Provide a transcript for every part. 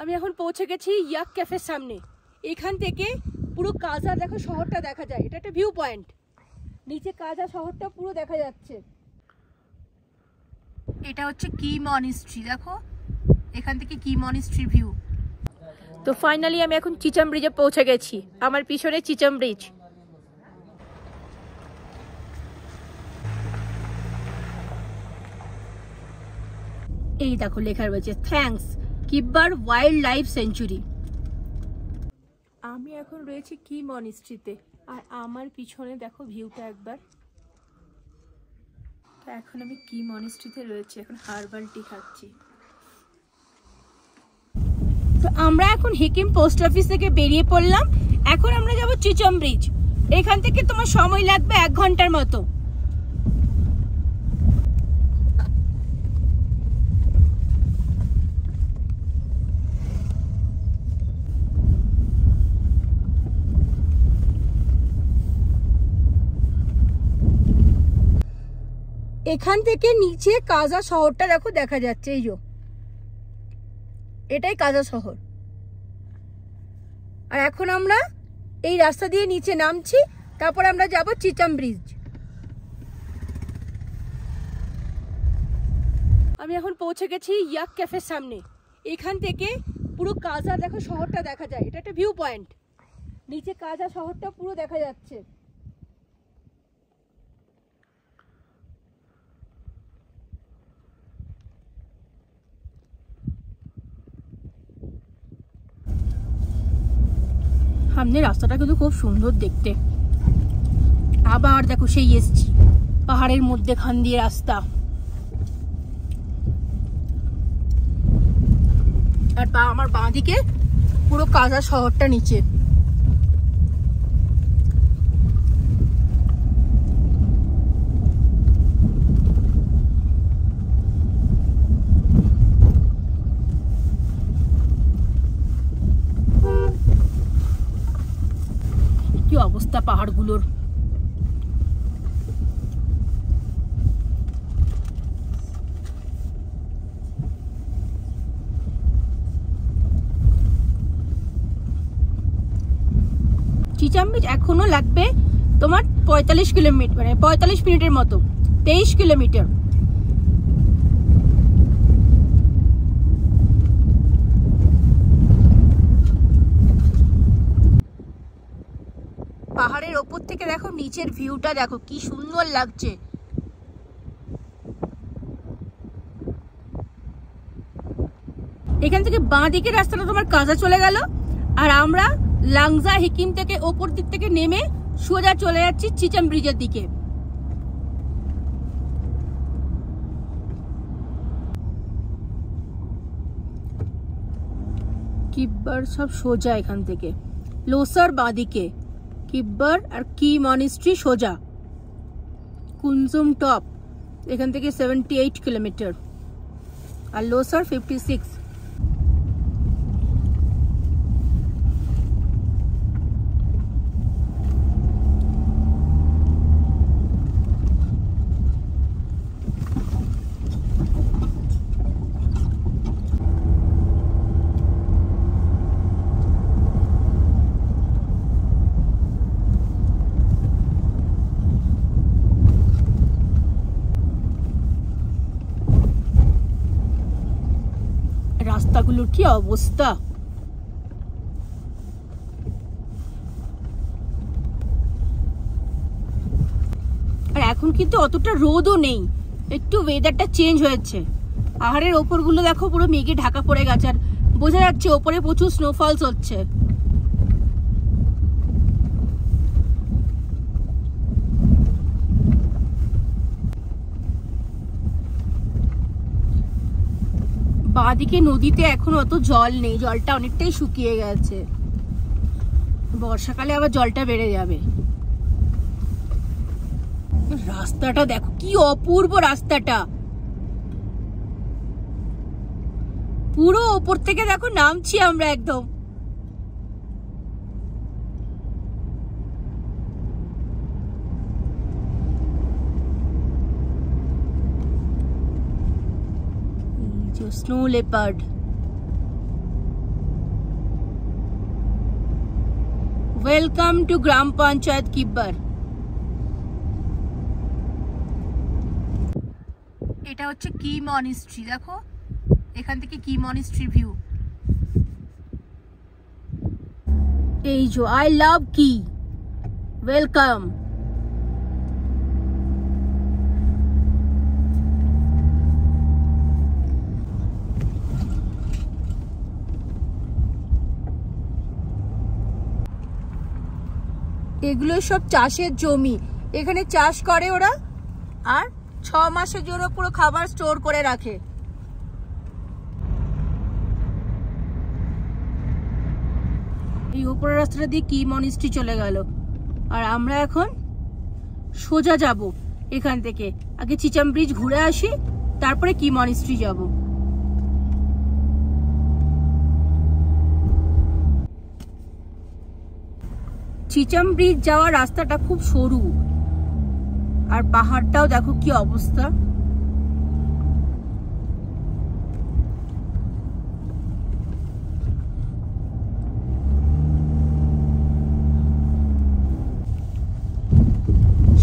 আমি এখন পৌঁছে গেছি ইয়াক ক্যাফের সামনে। এখান থেকে পুরো কাজা দেখো শহরটা দেখা যায়। এটা একটা ভিউ পয়েন্ট, নিচে কাজা শহরটা পুরো দেখা যাচ্ছে। এটা হচ্ছে কি মনিস্ট্রি, দেখো এখান থেকে কি মনিস্ট্রি ভিউ। তো ফাইনালি আমি এখন চিচাম ব্রিজে পৌঁছে গেছি। আমার পিছনে চিচাম ব্রিজ। এই দেখো লেখা রয়েছে thanks Kibber wildlife century. আমি এখন রয়েছি কি মনিস্ট্রিতে, আর আমার পিছনে দেখো ভিউটা একবার। তো এখন আমি কি মনিস্ট্রিতে রয়েছি, এখন হার্বাল টি খাচ্ছি। তো আমরা এখন হিকিম পোস্ট অফিস থেকে বেরিয়ে পড়লাম। এখন আমরা যাব চিচাম ব্রিজ। এখান থেকে তোমার সময় লাগবে 1 ঘন্টার মতো। এখান থেকে নিচে কাজা শহরটা দেখো দেখা যাচ্ছে, এই যে এটাই কাজা শহর। আর এখন আমরা এই রাস্তা দিয়ে নিচে নামছি, তারপর আমরা যাব চিচাম ব্রিজ। আমি এখন পৌঁছে গেছি ইয়াক ক্যাফের সামনে। এখান থেকে পুরো কাজা দেখো শহরটা দেখা যায়। এটা একটা ভিউ পয়েন্ট, নিচে কাজা শহরটা পুরো দেখা যাচ্ছে। সামনে রাস্তাটা কিন্তু খুব সুন্দর দেখতে। আবার দেখো সেই এসছি পাহাড়ের মধ্যে খান দিয়ে রাস্তা। আর আমার বাঁ দিকে পুরো কাজা শহরটা নিচে। কি অবস্থা পাহাড়গুলোর। চিচাম ব্রিজ এখনো লাগবে তোমার 45 কিলোমিটার, মানে 45 মিনিটের মতো, 23 কিলোমিটার। পাহাড়ের ওপর থেকে দেখো নিচের ভিউটা দেখো কি সুন্দর লাগছে। এখান থেকে বাঁ দিকের রাস্তাটা তোমার কাজা চলে গেল, আর আমরা লাংজা হিকিম থেকে ওপর দিক থেকে নেমে সোজা চলে যাচ্ছি চিচাম ব্রিজের দিকে। কিব্বার সব সোজা এখান থেকে, লোসার বাঁ দিকে, কিব্বার আর কি মনিস্ট্রি সোজা, কুনজুম টপ এখান থেকে 78 কিলোমিটার, আর লোসার 56। রাস্তাগুলোর কি অবস্থা। আর এখন কিন্তু অতটা রোদও নেই, একটু ওয়েদারটা চেঞ্জ হয়েছে। পাহাড়ের ওপরগুলো দেখো পুরো মেঘে ঢাকা পড়ে গেছে, আর বোঝা যাচ্ছে ওপরে প্রচুর স্নোফলস হচ্ছে। বাঁদিকে নদীতে এখন অত জল নেই, জলটা অনেকটাই শুকিয়ে গেছে। বর্ষাকালে আবার জলটা বেড়ে যাবে। রাস্তাটা দেখো কি অপূর্ব রাস্তাটা, পুরো ওপর থেকে দেখো নামছি আমরা একদম। Snow leopard. Welcome to gram panchayat Kibber. এটা হচ্ছে কি মনিস্ট্রি, দেখো এখান থেকে কি মনিস্ট্রি ভিউ। এই যে আই লাভ কি, ওয়েলকাম। এগুলো সব চাষের জমি, এখানে চাষ করে ওরা, আর 6 মাসের জন্য পুরো খাবার স্টোর করে রাখে। এই উপরের রাস্তাটা দিয়ে কি মনিস্ট্রি চলে গেল, আর আমরা এখন সোজা যাব এখান থেকে। আগে চিচাম ব্রিজ ঘুরে আসি, তারপরে কি মনিস্ট্রি যাব। চিচাম ব্রিজ যাওয়ার রাস্তাটা খুব সরু, আর পাহাড়টাও দেখো কি অবস্থা।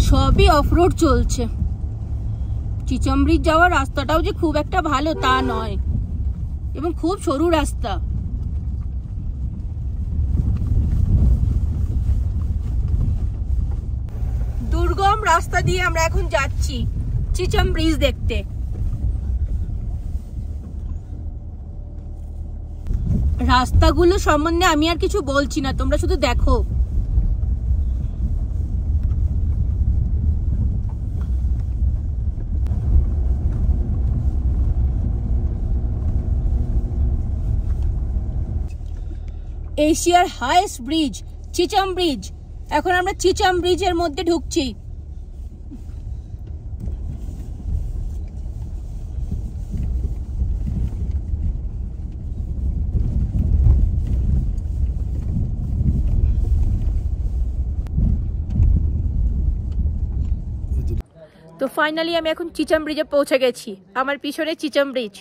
সবই অফরোড চলছে। চিচাম ব্রিজ যাওয়ার রাস্তাটাও যে খুব একটা ভালো তা নয়, এবং খুব সরু রাস্তা। দুর্গম রাস্তা দিয়ে আমরা এখন যাচ্ছি চিচাম ব্রিজ দেখতে। রাস্তাগুলো সম্বন্ধে আমি আর কিছু বলছি না, তোমরা শুধু দেখো। এশিয়ার হাইয়েস্ট ব্রিজ চিচাম ব্রিজ। এখন আমরা চিচাম ব্রিজের মধ্যে ঢুকছি। তো ফাইনালি আমি এখন চিচাম ব্রিজে পৌঁছে গেছি। আমার পিছনে চিচাম ব্রিজ।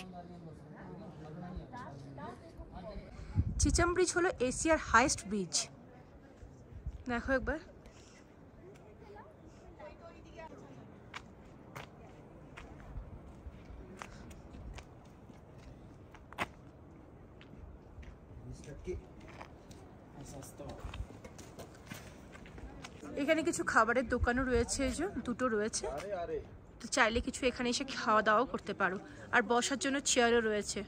চিচাম ব্রিজ হলো এশিয়ার হাইয়েস্ট ব্রিজ, দেখো একবার। এখানে কিছু খাবারের দোকানও রয়েছে, এই যে দুটো রয়েছে, তো চাইলে কিছু এখানে এসে খাওয়া দাওয়াও করতে পারো, আর বসার জন্য চেয়ারও রয়েছে।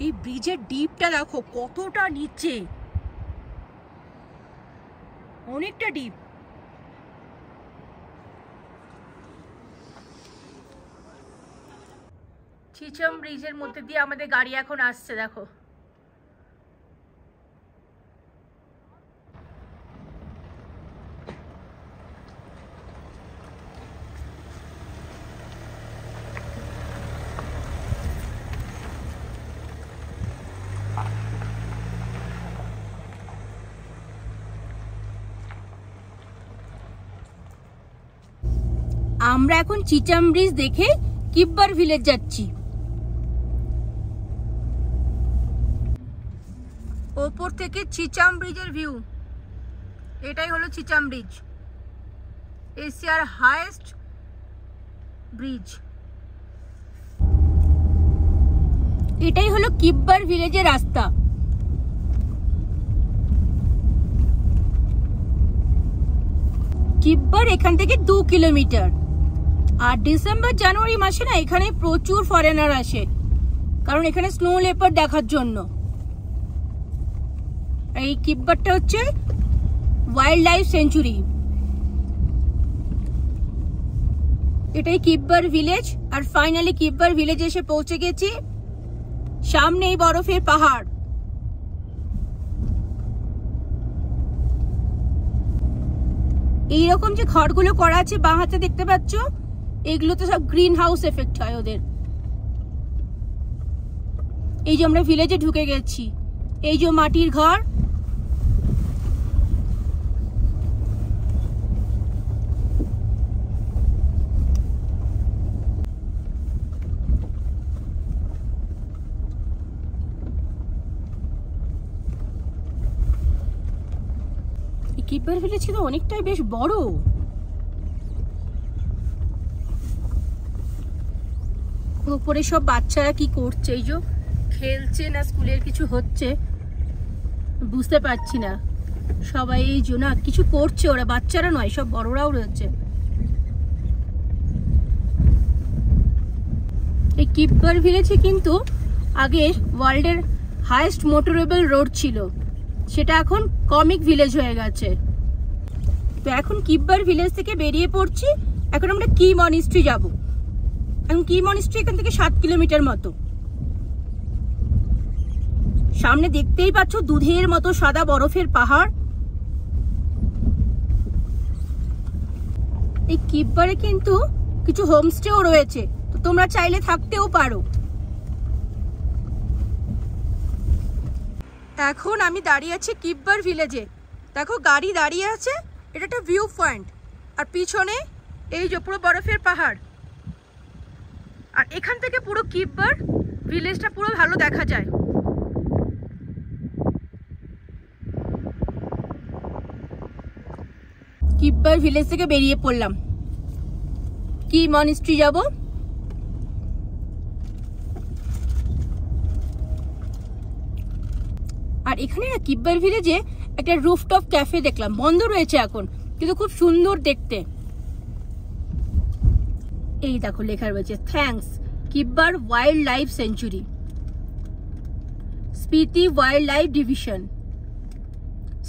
এই ব্রিজের ডিপটা দেখো কতটা নিচে, অনেকটা ডিপ। চিচাম ব্রিজের মধ্যে দিয়ে আমাদের গাড়ি এখন আসছে, দেখো। আমরা এখন চিচাম ব্রিজ দেখে কিব্বর ভিলেজ যাচ্ছি। ওপর থেকে চিচাম ব্রিজের ভিউ। এটাই হলো চিচাম ব্রিজ, এশিয়ার হাইয়েস্ট ব্রিজ। এটাই হলো কিব্বর ভিলেজের রাস্তা। কিব্বর এখান থেকে 2 কিলোমিটার। আর ডিসেম্বর জানুয়ারি মাসে না এখানে প্রচুর ফরেনার আসে, কারণ এখানে স্নো লেপার্ড দেখার জন্য। এই কিব্বরটা হচ্ছে ওয়াইল্ড লাইফ সেঞ্চুরি। এটাই কিব্বর ভিলেজ। আর ফাইনালি কিব্বর ভিলেজে এসে পৌঁছে গেছি। সামনেই বরফের পাহাড়। এইরকম যে ঘরগুলো করা আছে বাঁ হাতে দেখতে পাচ্ছ, এগুলো তো সব গ্রিন হাউস এফেক্ট হয় ওদের। এই যে আমরা ভিলেজে ঢুকে গেছি, এই যে মাটির ঘর। কিব্বার ভিলেজ কিন্তু অনেকটাই বেশ বড়। উপরে সব বাচ্চারা কি করছে, এই যে খেলছে না স্কুলের কিছু হচ্ছে বুঝতে পারছি না। সবাই এই যে না কিছু করছে, ওরা বাচ্চারা নয়, সব বড়রাও রয়েছে। এই কিব্বার ভিলেজে কিন্তু আগে ওয়ার্ল্ডের হাইয়েস্ট মোটরেবল রোড ছিল, সেটা এখন কমিক ভিলেজ হয়ে গেছে। তো এখন কিব্বার ভিলেজ থেকে বেরিয়ে পড়ছি, এখন আমরা কি মনিস্ট্রি যাব। এখন কি মনিস্ট্রি এখান থেকে 7 কিলোমিটার মতো। সামনে দেখতেই পাচ্ছ দুধের মতো সাদা বরফের পাহাড়। এই কিব্বারে কিন্তু কিছু হোমস্টেও রয়েছে, তো তোমরা চাইলে থাকতেও পারো। এখন আমি দাঁড়িয়ে আছি কিব্বার ভিলেজে। দেখো গাড়ি দাঁড়িয়ে আছে, এটা একটা ভিউ পয়েন্ট, আর পিছনে এই যে পুরো বরফের পাহাড়। আর এখান থেকে পুরো কিব্বার ভিলেজটা পুরো ভালো দেখা যায়। কিব্বার ভিলেজ থেকে বেরিয়ে পড়লাম, কি মনিস্ট্রি যাব। আর এখানে না কিব্বার ভিলেজে একটা রুফটপ ক্যাফে দেখলাম, বন্ধ রয়েছে এখন, কিন্তু খুব সুন্দর দেখতে। এই দেখো লেখা রয়েছে thanks Kibber wildlife sanctuary, Spiti wildlife division.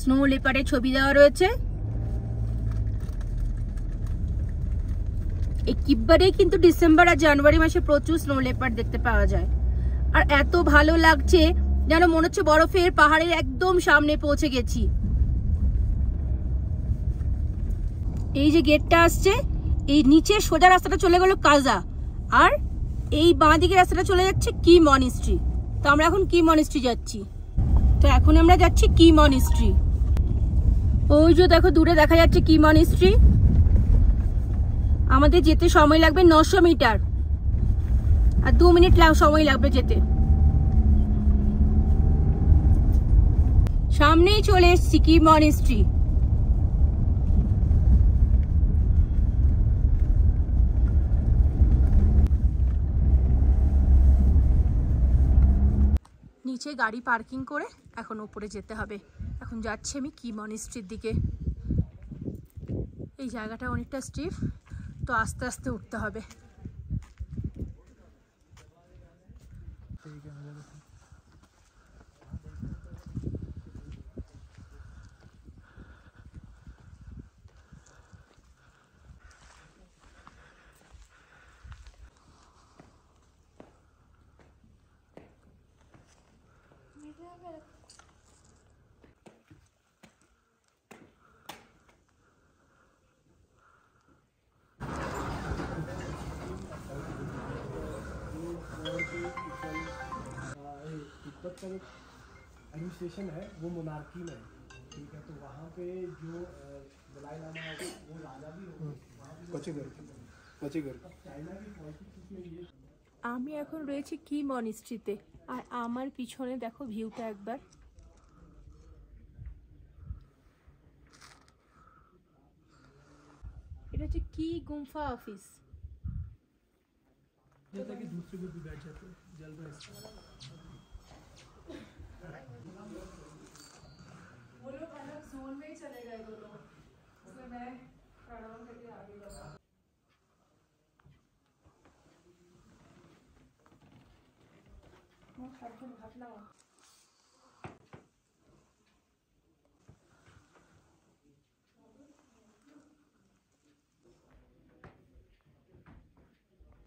Snow লেপার্ডের ছবি দেওয়া রয়েছে। এই কিব্বারে কিন্তু ডিসেম্বর আর জানুয়ারি মাসে প্রচুর স্নো লেপার্ড দেখতে পাওয়া যায়। আর এত ভালো লাগছে যেন মনে হচ্ছে বরফের পাহাড়ের একদম সামনে পৌঁছে গেছি। এই যে গেটটা আসছে, এই নিচে সোজা রাস্তাটা চলে গেল কাজা, আর এই বাঁ দিকে রাস্তাটা চলে যাচ্ছে কি মনিস্ট্রি। তো আমরা এখন কি মনিস্ট্রি যাচ্ছি। তো এখন আমরা যাচ্ছি কি মনিস্ট্রি। ওই যে দেখো দূরে দেখা যাচ্ছে কি মনিস্ট্রি। আমাদের যেতে সময় লাগবে 900 মিটার, আর 2 মিনিট সময় লাগবে যেতে। সামনেই চলে এসছি কি মনিস্ট্রি। নিচে গাড়ি পার্কিং করে এখন উপরে যেতে হবে। এখন যাচ্ছি আমি কি মনিস্ট্রির দিকে। এই জায়গাটা অনেকটা স্টিফ, তো আস্তে আস্তে উঠতে হবে। तिब्बत का जो एडमिनिस्ट्रेशन है वो मोनार्की में है, ठीक है। तो वहाँ पे जो दलाई लामा है वो राजा भी होंगे। चाइना की पॉलिटिक्स में ये। আমি এখন রয়েছি কি মনিস্ট্রিতে, আর আমার পিছনে দেখো ভিউটা একবার। এটা হচ্ছে কি গুম্ফা অফিস। जैसा कि दूसरे ग्रुप भी बैठ जाते हैं जल रहा है। वो लोग अलग जोन में ही चले गए दो लोग, इसलिए मैं प्रणाम करके आगे बढ़ा।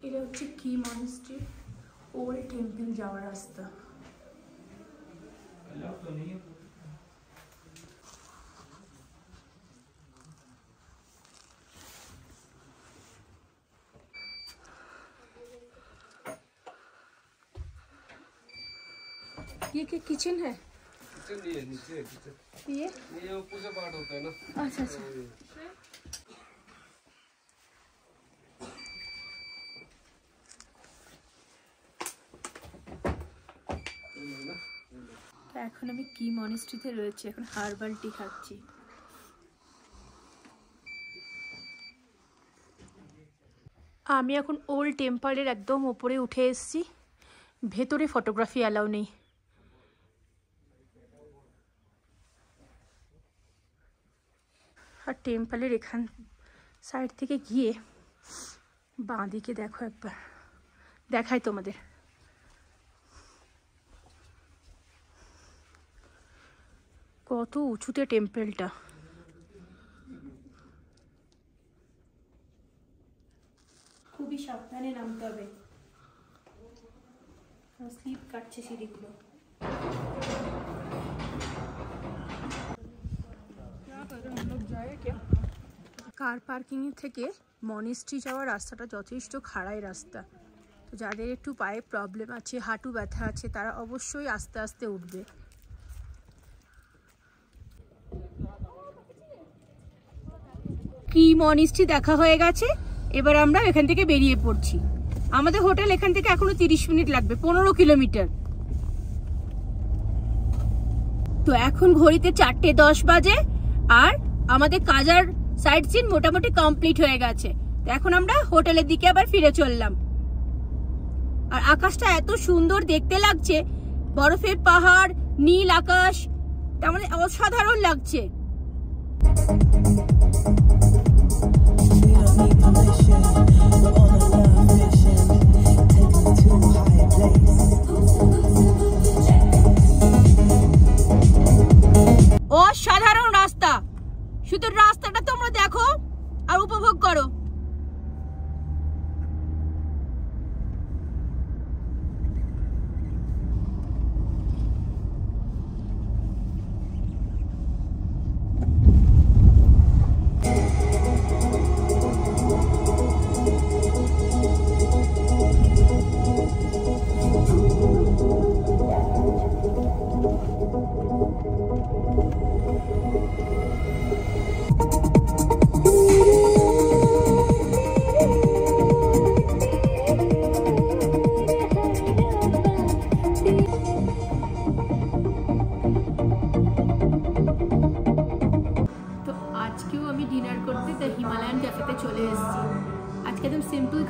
এটা হচ্ছে কি মনিস্ট্রি, ওল্ড টেম্পল যাওয়ার রাস্তা। ये क्या किचन है? किचन नहीं है, नीचे है किचन। ये पूजा पाठ होता है ना। अच्छा अच्छा। এখন আমি কি মনিস্ট্রিতে রয়েছে, এখন হার্বাল টি খাচ্ছি। আমি এখন ওল্ড টেম্পলের একদম ওপরে উঠে এসেছি। ভেতরে ফটোগ্রাফি অ্যালাউ নেই। আর টেম্পলের এখান সাইড থেকে গিয়ে বাঁ দিকে দেখো, একবার দেখাই তোমাদের। কত উঁচুতে টেম্পলটা। খুবই সাবধানে নামতে হবে, স্লিপ কাটছে সিঁড়িগুলো। কার পার্কিং থেকে মনিস্ট্রি যাওয়ার রাস্তাটা যথেষ্ট খাড়াই রাস্তা, তো যাদের একটু পায়ে প্রবলেম আছে, হাঁটু ব্যথা আছে, তারা অবশ্যই আস্তে আস্তে উঠবে। কি মনিস্ট্রি দেখা হয়ে গেছে, এবার আমরা এখান থেকে বেরিয়ে পড়ছি। আমাদের হোটেল এখান থেকে এখনো 30 মিনিট লাগবে, 15 কিলোমিটার। তো এখন ঘড়িতে 4:10 বাজে, আর আমাদের কাজার সাইট সিন মোটামুটি কমপ্লিট হয়ে গেছে। তো এখন আমরা হোটেলের দিকে আবার ফিরে চললাম। আর আকাশটা এত সুন্দর দেখতে লাগছে, বরফের পাহাড়, নীল আকাশ, তার মানে অসাধারণ লাগছে। অসাধারণ রাস্তা, শুধু রাস্তাটা তোমরা দেখো আর উপভোগ করো।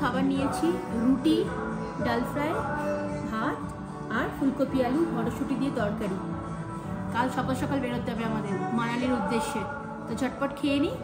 খাবার নিয়েছি, রুটি, ডাল ফ্রাই, ভাত আর ফুলকপি আলু মটরশুঁটি দিয়ে তরকারি। কাল সকাল সকাল বেরোতে হবে আমাদের মানালির উদ্দেশ্যে, তো ঝটপট খেয়ে নিই।